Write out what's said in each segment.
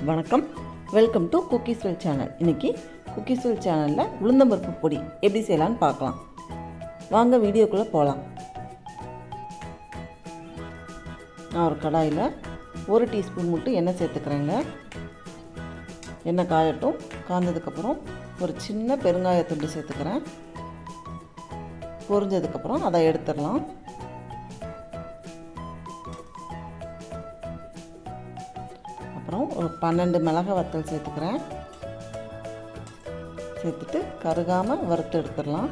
வணக்கம், welcome to குக்கீஸ்வெல் channel. இன்றைக்கி குக்கீஸ்வெல் சேனலில் உளுந்தம் பருப்பு பொடி எப்படி செய்யலான்னு பார்க்கலாம். வாங்க வீடியோக்குள்ளே போகலாம். நான் ஒரு கடாயில் 1 டீஸ்பூன் மட்டும் எண்ணெய் சேர்த்துக்கிறேங்க. எண்ணெய் காயட்டும். காய்ஞ்சதுக்கப்புறம் ஒரு சின்ன பெருங்காயத்துண்டு சேர்த்துக்கிறேன். பொரிஞ்சதுக்கப்புறம் அதை எடுத்துடலாம். அப்புறம் ஒரு 12 மிளகாய் வத்தல் சேர்த்துக்கிறேன். சேர்த்துட்டு கருகாமல் வறுத்து எடுத்துடலாம்.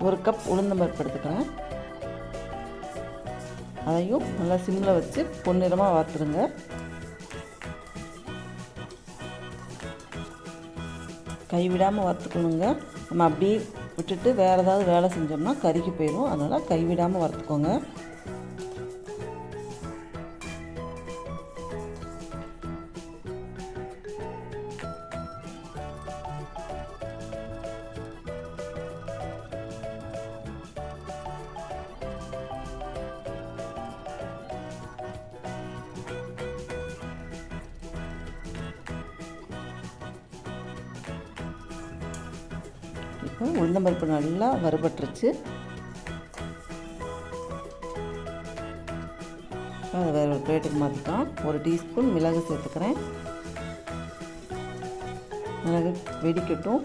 ஒரு கப் உளுந்தம் பருப்பு எடுத்துக்கிறேன். அதையும் நல்லா சிம்மில் வச்சு பொன்னிறமாக வறுத்துடுங்க. கைவிடாமல் வறுத்துக்கணுங்க. நம்ம அப்படியே விட்டுட்டு வேறு ஏதாவது வேலை செஞ்சோம்னா கருகி போயிடும். அதனால் கைவிடாமல் வறுத்துக்கோங்க. இப்போ உளுந்தம் பருப்பு நல்லா வறுபட்டுருச்சு. அதை வேறு ஒரு பிளேட்டுக்கு மாற்றிக்கலாம். 1 டீஸ்பூன் மிளகு சேர்த்துக்கிறேன். மிளகு வெடிக்கட்டும்.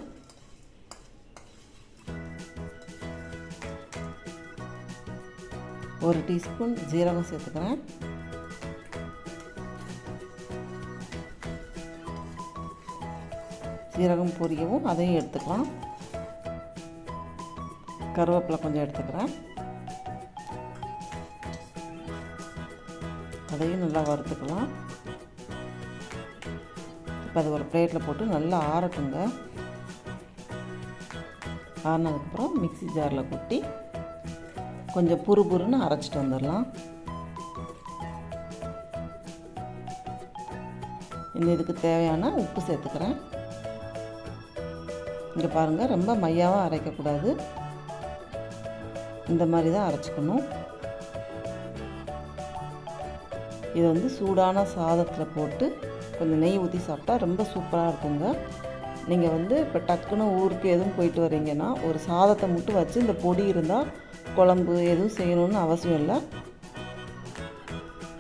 ஒரு டீஸ்பூன் ஜீரகம் சேர்த்துக்கிறேன். ஜீரகம் பொரியவும் அதையும் எடுத்துக்கலாம். கருவேப்பிலை கொஞ்சம் எடுத்துக்கிறேன். அதையும் நல்லா வறுத்துக்கலாம். இப்போ அது ஒரு பிளேட்டில் போட்டு நல்லா ஆறட்டுங்க. ஆறினதுக்கப்புறம் மிக்ஸி ஜாரில் கொட்டி கொஞ்சம் புருன்னு அரைச்சிட்டு வந்துடலாம். இதுக்கு தேவையான உப்பு சேர்த்துக்கிறேன். இங்கே பாருங்கள், ரொம்ப மையாவாக அரைக்கக்கூடாது. இந்த மாதிரி தான் அரைச்சிக்கணும். இதை சூடான சாதத்தில் போட்டு கொஞ்சம் நெய் ஊற்றி சாப்பிட்டா ரொம்ப சூப்பராக இருக்குங்க. நீங்கள் இப்போ டக்குன்னு ஊருக்கு எதுவும் போயிட்டு வரீங்கன்னா ஒரு சாதத்தை மட்டும் வச்சு இந்த பொடி இருந்தால் குழம்பு எதுவும் செய்யணும்னு அவசியம் இல்லை.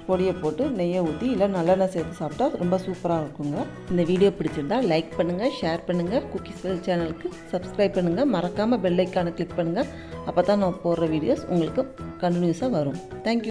பொடியை போட்டு நெய்யை ஊற்றி இல்லை நல்லெண்ணெய் சேர்த்து சாப்பிட்டா ரொம்ப சூப்பராக இருக்குங்க. இந்த வீடியோ பிடிச்சிருந்தா லைக் பண்ணுங்கள், ஷேர் பண்ணுங்கள், குக்கீஸ்வெல் சேனலுக்கு சப்ஸ்கிரைப் பண்ணுங்கள். மறக்காமல் பெல் ஐக்கானை கிளிக் பண்ணுங்கள். அப்போ தான் நான் போடுற வீடியோஸ் உங்களுக்கு கண்டினியூஸாக வரும். தேங்க்யூ.